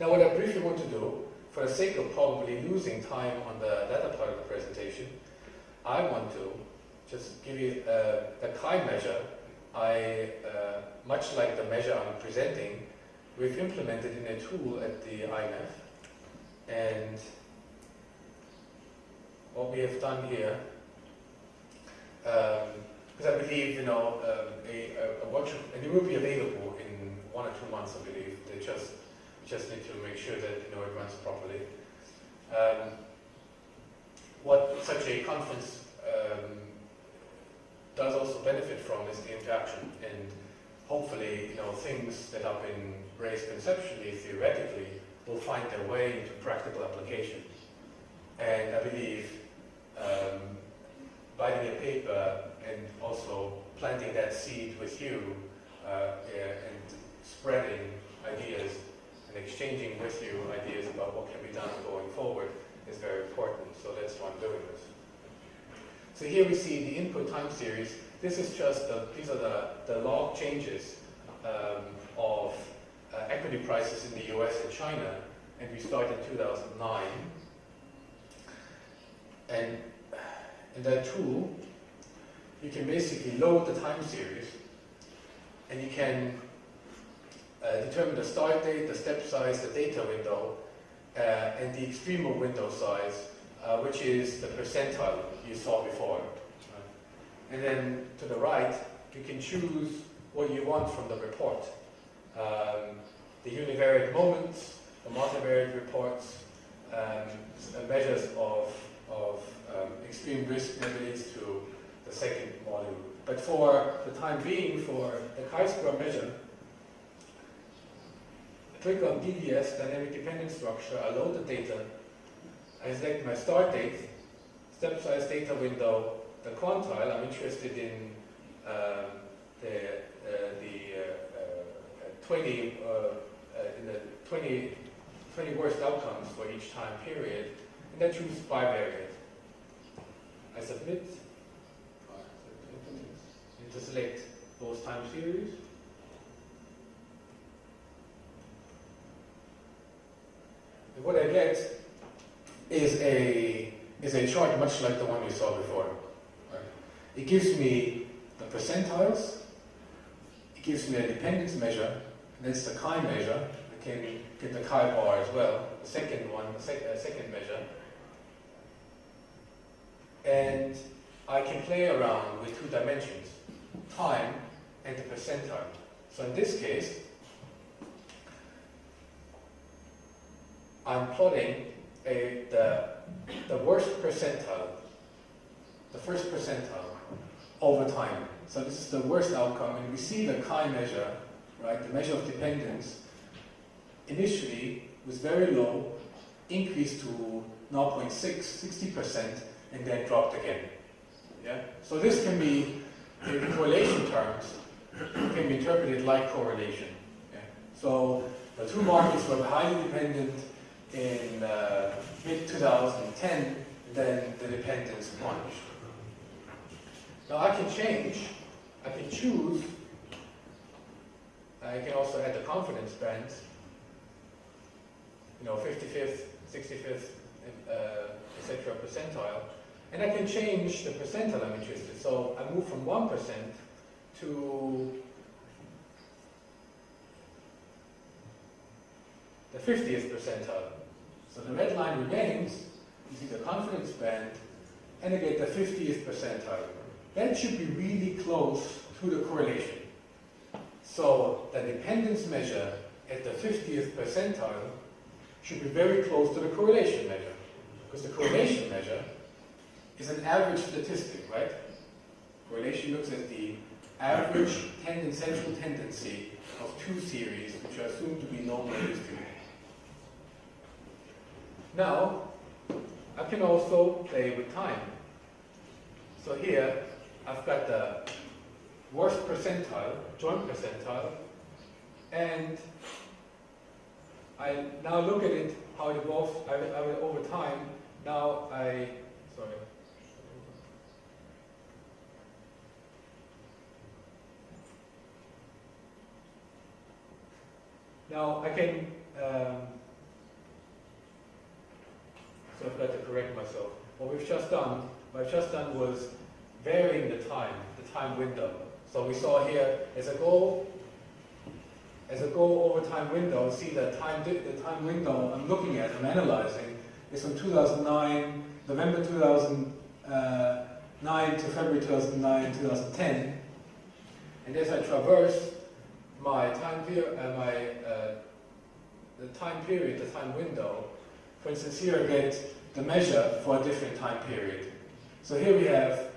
Now what I briefly want to do, for the sake of probably losing time on the latter part of the presentation, I want to just give you the chi measure. Much like the measure I'm presenting, we've implemented in a tool at the IMF. And what we have done here, because I believe, a workshop, and it will be available in 1 or 2 months, I believe. They just need to make sure that it runs properly. What such a conference does also benefit from is the interaction, and hopefully, things that have been raised conceptually, theoretically, will find their way into practical application. And I believe writing a paper and also planting that seed with you and spreading ideas and exchanging with you ideas about what can be done going forward is very important. So that's why I'm doing this. So here we see the input time series. This is just these are the log changes of equity prices in the US and China, and we started in 2009. And in that tool, you can basically load the time series, and you can determine the start date, the step size, the data window, and the extremal window size, which is the percentile you saw before. And then to the right, you can choose what you want from the report. The univariate moments, the multivariate reports, measures of extreme risk relates to the second module. But for the time being, for the chi-square measure, I click on DDS, dynamic dependence structure, I load the data, I select my start date, step size data window, the quantile. I'm interested in the 20 worst outcomes for each time period, and then choose bivariate. I submit, and to select those time series. And what I get is a chart much like the one you saw before. Right? It gives me the percentiles, it gives me a dependence measure, and that's the chi measure. I can get the chi bar as well, the second one, the second measure. And I can play around with 2 dimensions, time and the percentile. So in this case, I'm plotting the worst percentile, the first percentile, over time. So this is the worst outcome, and we see the chi measure, right, the measure of dependence, initially was very low, increased to 0.6, 60%, and then dropped again. Yeah? So this can be, in correlation terms, can be interpreted like correlation. Yeah? So the 2 markets were highly dependent in mid-2010, then the dependence plunged. Now I can change, I can choose, I can also add the confidence bands, 55th, 65th, etc. percentile, and I can change the percentile I'm interested in. So I move from 1% to the 50th percentile. So the red line remains, you see the confidence band, and I get the 50th percentile. That should be really close to the correlation. So the dependence measure at the 50th percentile should be very close to the correlation measure, because the correlation measure is an average statistic, right? Correlation looks at the average central tendency of 2 series, which are assumed to be normally distributed. Now, I can also play with time. So here, I've got the worst percentile, joint percentile, and I now look at it, how it evolves over time. Now Now I can So I've got to correct myself. What I've just done was varying the time window. So we saw here, as I go over time window, see that the time window I'm looking at, I'm analyzing, is from 2009, November 2009 to February 2009, 2010. And as I traverse my time period, the time window, for instance, here I get the measure for a different time period. So here we have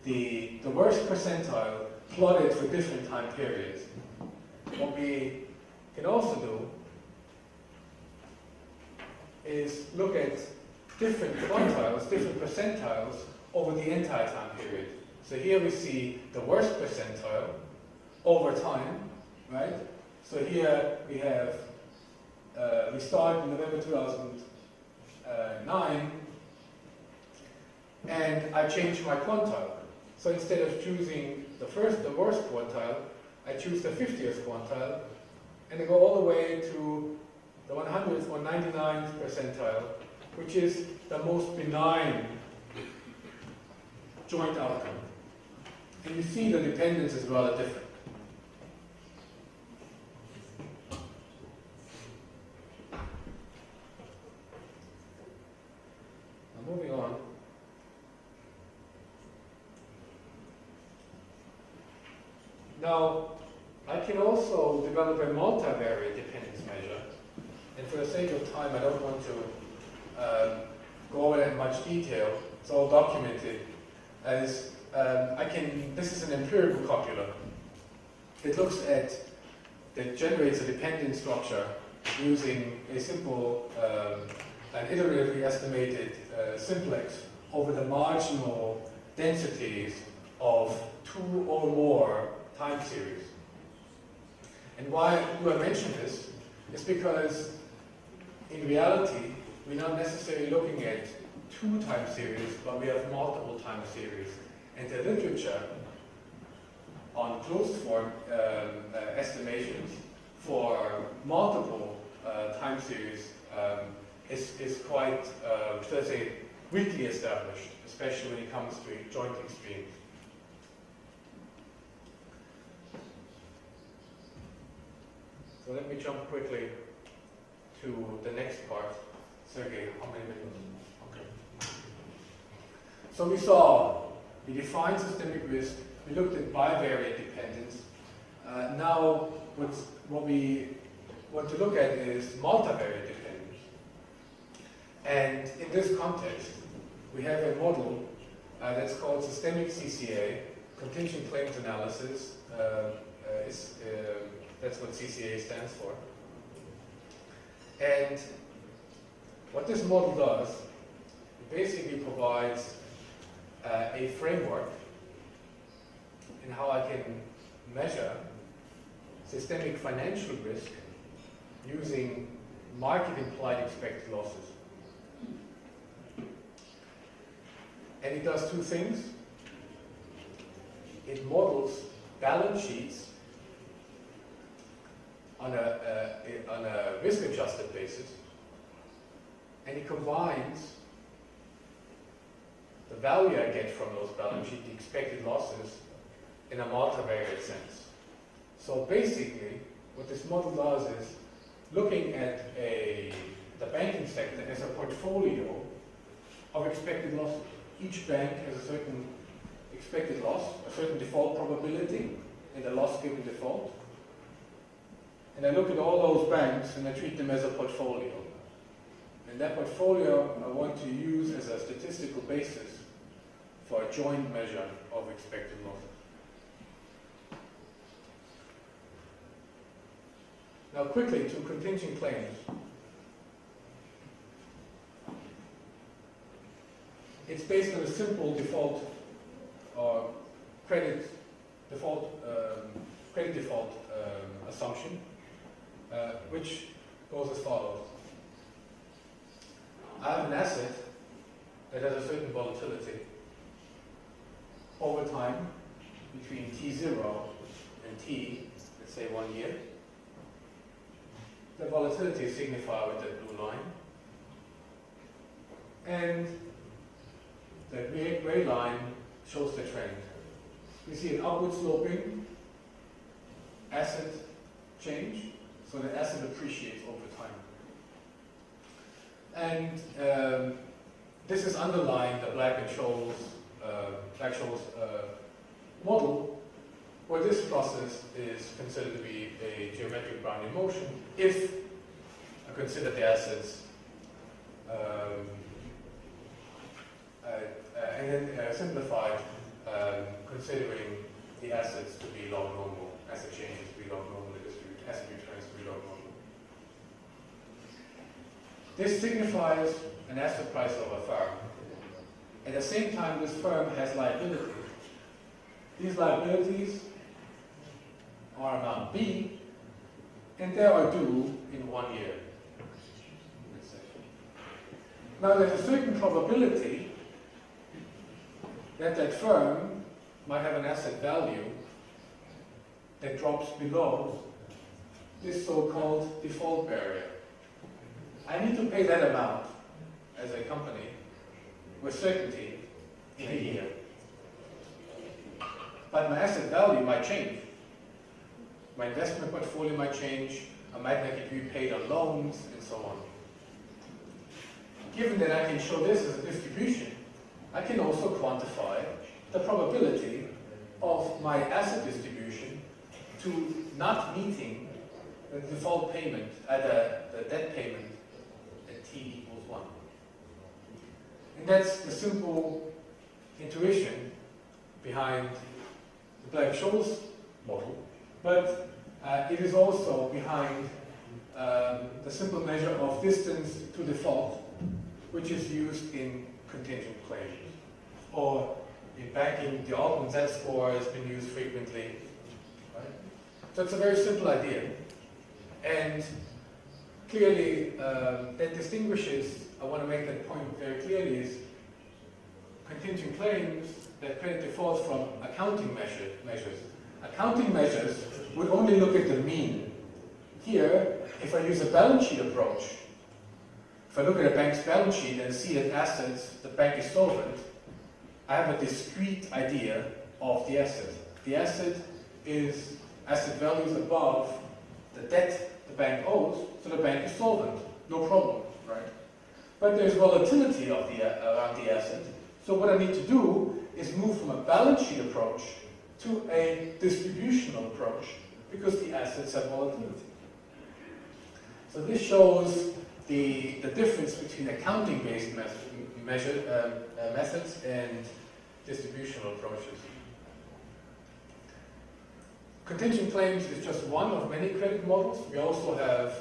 the worst percentile plotted for different time periods. What we can also do is look at different quantiles, different percentiles over the entire time period. So here we see the worst percentile over time, right? So here we have, we start in November 2009, and I change my quantile. So instead of choosing the worst quantile, I choose the 50th quantile, and I go all the way to the 100th or 99th percentile, which is the most benign joint outcome. And you see the dependence is rather different. Now moving on. Now, I can also develop a multivariate dependence measure. And for the sake of time, I don't want to go over that in much detail. It's all documented. As this is an empirical copula. It generates a dependence structure using a simple, an iteratively estimated simplex over the marginal densities of 2 or more time series. And why do I mention this? It's because in reality, we're not necessarily looking at 2 time series, but we have multiple time series. And the literature on closed form estimations for multiple time series is quite, let's say, weakly established, especially when it comes to joint extremes. So let me jump quickly to the next part. Sergey, how many minutes? Okay. So we defined systemic risk, we looked at bivariate dependence. Now what we want to look at is multivariate dependence. And in this context, we have a model that's called systemic CCA, contingent claims analysis. That's what CCA stands for. And what this model does, it basically provides a framework in how I can measure systemic financial risk using market implied expected losses. And it does 2 things. It models balance sheets on a risk-adjusted basis, and it combines the value I get from those balance sheets, the expected losses, in a multivariate sense. So basically, what this model does is looking at the banking sector as a portfolio of expected losses. Each bank has a certain expected loss, a certain default probability in the loss given default. And I look at all those banks and I treat them as a portfolio. And that portfolio I want to use as a statistical basis for a joint measure of expected losses. Now quickly to contingent claims. It's based on a simple default or credit default assumption, which goes as follows. I have an asset that has a certain volatility over time between T0 and T, let's say 1 year. The volatility is signified with that blue line. and the gray line shows the trend. We see an upward sloping asset change, so the asset appreciates over time. And this is underlying the Black-Scholes model, where this process is considered to be a geometric Brownian motion if I consider the assets and then simplified, considering the assets to be log normal, asset changes to be log normally distributed, asset returns to be log normal. This signifies an asset price of a firm. At the same time, this firm has liabilities. These liabilities are amount B, and they are due in 1 year. Now, there's a certain probability that that firm might have an asset value that drops below this so-called default barrier. I need to pay that amount as a company with certainty in a year. But my asset value might change. My investment portfolio might change. I might not get repaid on loans, and so on. Given that I can show this as a distribution, I can also quantify the probability of my asset distribution to not meeting the default payment, the debt payment at t equals 1. And that's the simple intuition behind the Black-Scholes model, but it is also behind the simple measure of distance to default, which is used in contingent claims. Or in banking, the Altman Z-score has been used frequently. Right? So it's a very simple idea. And clearly, that distinguishes, I want to make that point very clearly, is contingent claims that credit defaults from accounting measures. Accounting measures would only look at the mean. Here, if I use a balance sheet approach, if I look at a bank's balance sheet and see that assets, the bank is solvent, I have a discrete idea of the asset. The asset is asset values above the debt the bank owes, so the bank is solvent. No problem, right? But there's volatility of around the asset. So what I need to do is move from a balance sheet approach to a distributional approach because the assets have volatility. So this shows the difference between accounting-based methods and distributional approaches. Contingent claims is just one of many credit models. We also have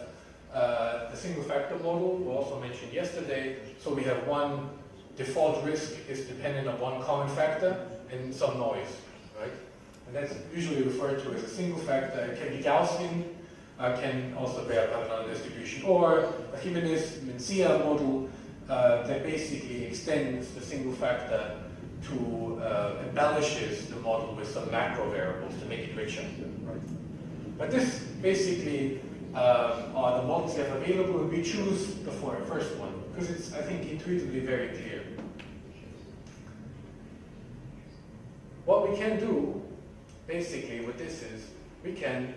the single factor model, we also mentioned yesterday. So we have one default risk is dependent on one common factor and some noise, right? And that's usually referred to as a single factor. It can be Gaussian, can also bear another distribution, or a Jimenez-Mencia model that basically extends the single factor to embellishes the model with some macro variables to make it richer. Right? But this basically are the models we have available, and we choose the first one because it's, I think, intuitively very clear. What we can do, basically, with this is we can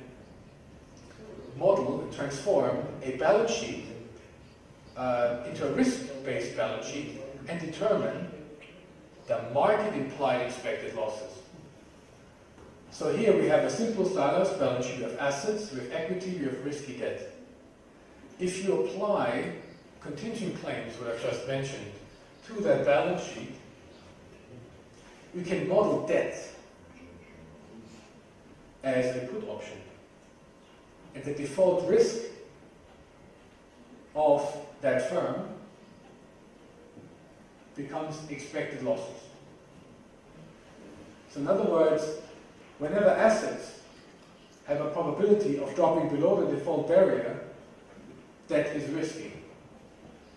model and transform a balance sheet into a risk-based balance sheet and determine the market-implied expected losses. So here we have a simple stylized balance sheet. We have assets, we have equity, we have risky debt. If you apply contingent claims, what I've just mentioned, to that balance sheet, we can model debt as a put option. And the default risk of that firm becomes expected losses. So in other words, whenever assets have a probability of dropping below the default barrier, that is risky.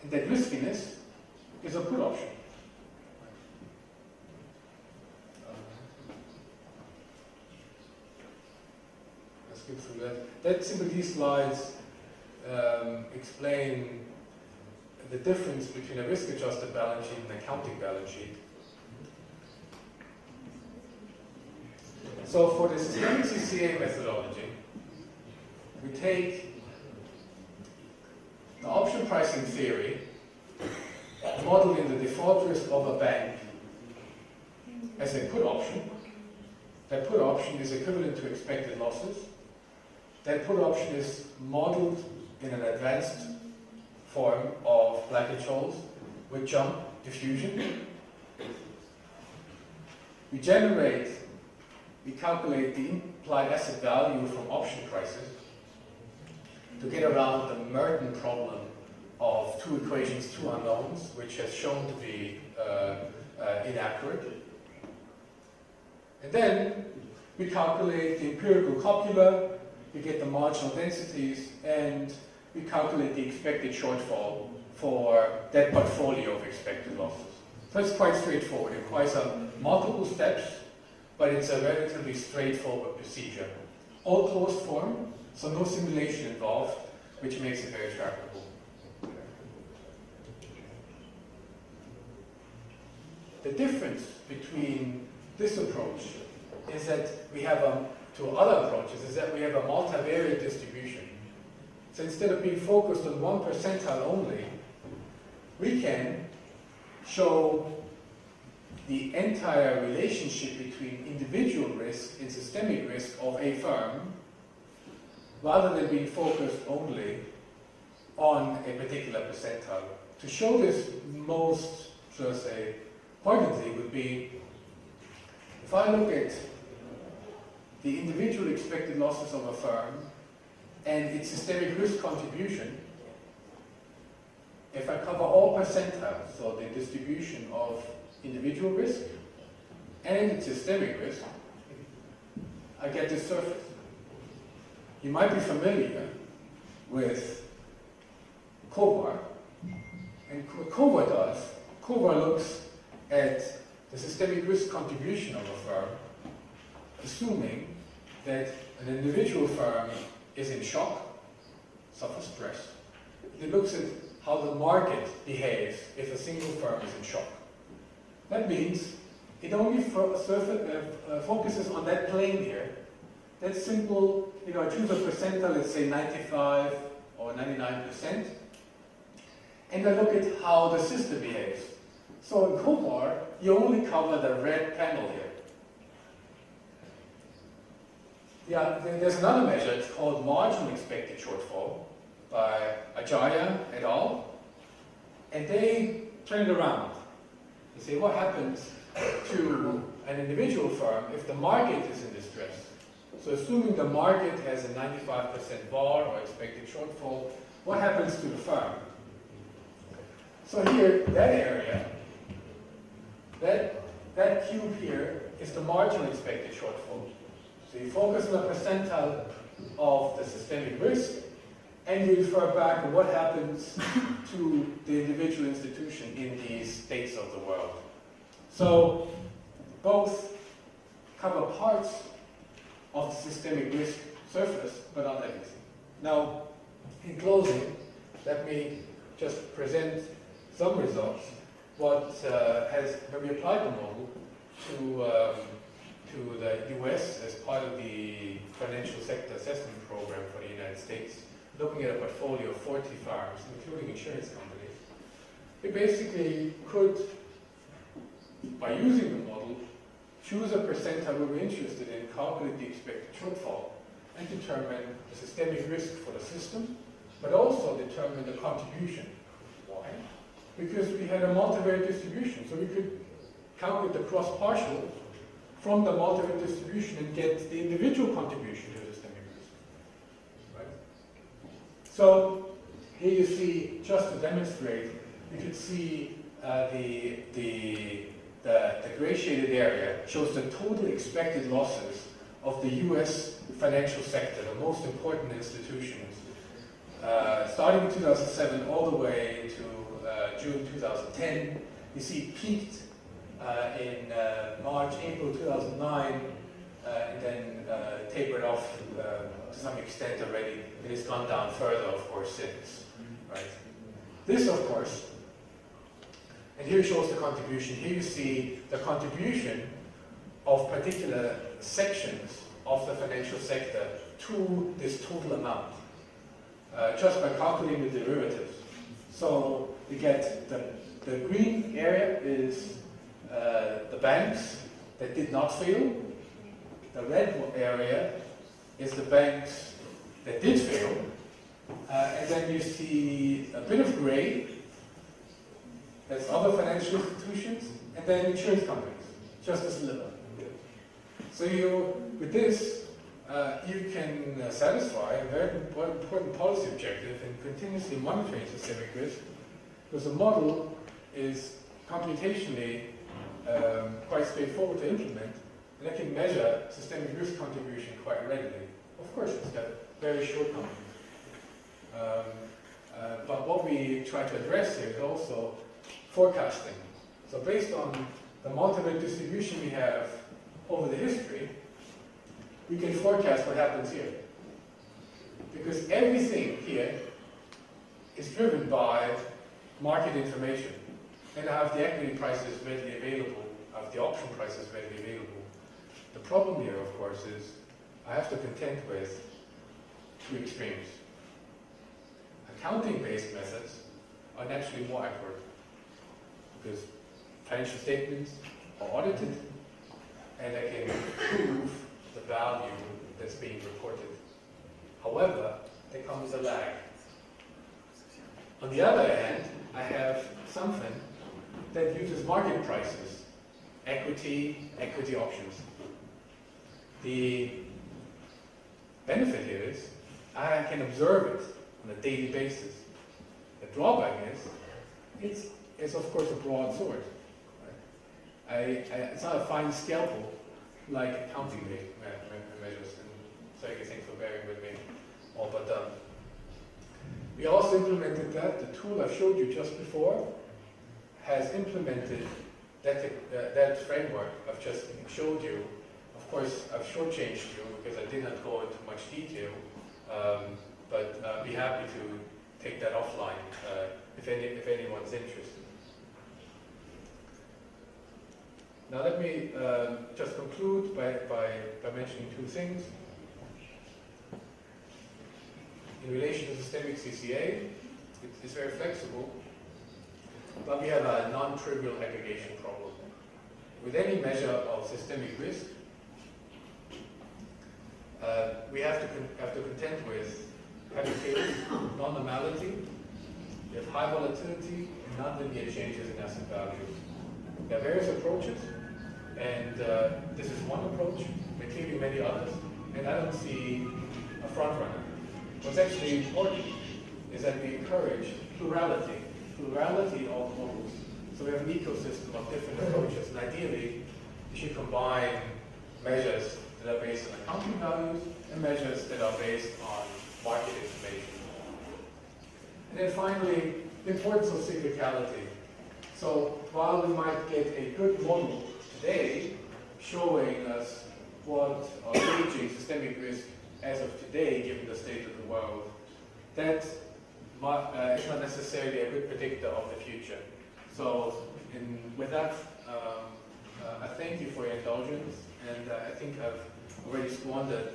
And that riskiness is a put option. Let's skip through that. Simply these slides explain the difference between a risk-adjusted balance sheet and an accounting balance sheet. So for the systemic CCA methodology, we take the option pricing theory modeled in the default risk of a bank as a put option. That put option is equivalent to expected losses. That put option is modeled in an advanced form of Black-Scholes with jump diffusion. We calculate the implied asset value from option prices to get around the Merton problem of two equations, two unknowns, which has shown to be inaccurate. And then we calculate the empirical copula, we get the marginal densities, and we calculate the expected shortfall for that portfolio of expected losses. So it's quite straightforward. It requires multiple steps, but it's a relatively straightforward procedure. All closed form, so no simulation involved, which makes it very tractable. The difference between this approach is that we have to other approaches, is that we have a multivariate distribution. So instead of being focused on one percentile only, we can show the entire relationship between individual risk and systemic risk of a firm, rather than being focused only on a particular percentile. To show this most, shall I say, poignantly would be, if I look at the individual expected losses of a firm and its systemic risk contribution, if I cover all percentiles, so the distribution of individual risk and its systemic risk, I get this surface. You might be familiar with COVAR, and what COVAR does, COVAR looks at the systemic risk contribution of a firm, assuming that an individual firm is in shock, suffers stress. It looks at how the market behaves if a single firm is in shock. That means it only focuses on that plane here. That's simple, I choose a percentile, let's say 95 or 99%, and I look at how the system behaves. So in COVAR, you only cover the red panel here. Yeah, there's another measure, it's called marginal expected shortfall by Ajaya et al. And they turn it around. They say, what happens to an individual firm if the market is in distress? So assuming the market has a 95% VAR or expected shortfall, what happens to the firm? So here, that area, that cube here is the marginal expected shortfall. So you focus on a percentile of the systemic risk, and you refer back to what happens to the individual institution in these states of the world. So both cover parts of the systemic risk surface, but not everything. Now, in closing, let me just present some results. When we applied the model to the US as part of the financial sector assessment program for the United States, looking at a portfolio of 40 firms, including insurance companies, we basically could, by using the model, choose a percentile we were interested in, calculate the expected shortfall, and determine the systemic risk for the system, but also determine the contribution. Why? Because we had a multivariate distribution, so we could calculate the cross-partial from the multivariate distribution and get the individual contribution to the systemic risk. Right? So here you see, just to demonstrate, you could see the gray shaded area shows the total expected losses of the US financial sector, the most important institutions, starting in 2007 all the way to June 2010. You see peaked in March, April 2009, and then tapered off to some extent already. It has gone down further, of course, since. Right? This, of course, and here shows the contribution. Here you see the contribution of particular sections of the financial sector to this total amount, just by calculating the derivatives. So you get the green area is the banks that did not fail. The red area is the banks that did fail. And then you see a bit of gray, that's other financial institutions, and then insurance companies, just a sliver. So with this, you can satisfy a very important policy objective in continuously monitoring systemic risk, because the model is computationally quite straightforward to implement, and it can measure systemic risk contribution quite readily. Of course, it's got very shortcomings. But what we try to address here is also forecasting. So based on the multivariate distribution we have over the history, we can forecast what happens here. Because everything here is driven by market information. And I have the equity prices readily available, I have the option prices readily available. The problem here, of course, is I have to contend with two extremes. Accounting-based methods are naturally more accurate because financial statements are audited and I can prove the value that's being reported. However, there comes a lag. On the other hand, I have something that uses market prices, equity options. The benefit here is I can observe it on a daily basis. The drawback is it's of course a broad sword. Right? It's not a fine scalpel like accounting measures, and so thanks for bearing with me, all but done. We also implemented that. The tool I showed you just before has implemented that framework I've just showed you. Of course, I've shortchanged you because I did not go into much detail, but I'd be happy to take that offline if anyone's interested. Now let me just conclude by mentioning two things. In relation to systemic CCA, it's very flexible, but we have a non-trivial aggregation problem. With any measure of systemic risk, we have to contend with heavy tails, non-normality, we have high volatility, and non-linear changes in asset values. There are various approaches, and this is one approach. There are clearly many others, and I don't see a front runner. What's actually important is that we encourage plurality of models. So we have an ecosystem of different approaches, and ideally, we should combine measures that are based on accounting values and measures that are based on market information. And then finally, the importance of cyclicality. So while we might get a good model today showing us what are gauging systemic risk as of today, given the state of the world, that is not necessarily a good predictor of the future. So with that, I thank you for your indulgence, and I think I've already squandered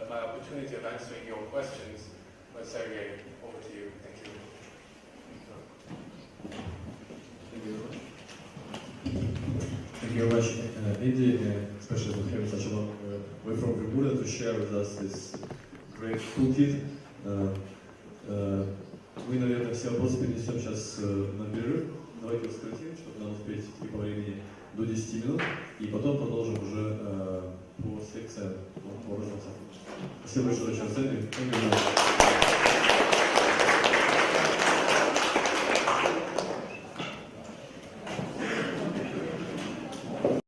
my opportunity of answering your questions. But Sergey, over to you. Thank you. Thank you very much, Andy, especially for having such a long way from Bermuda to share with us this great toolkit. Мы, наверное, все вопросы перенесем сейчас на перерыв. Давайте раскрутим, чтобы нам успеть по времени до 10 минут, и потом продолжим уже по секциям, по образам. Спасибо большое, Анdy.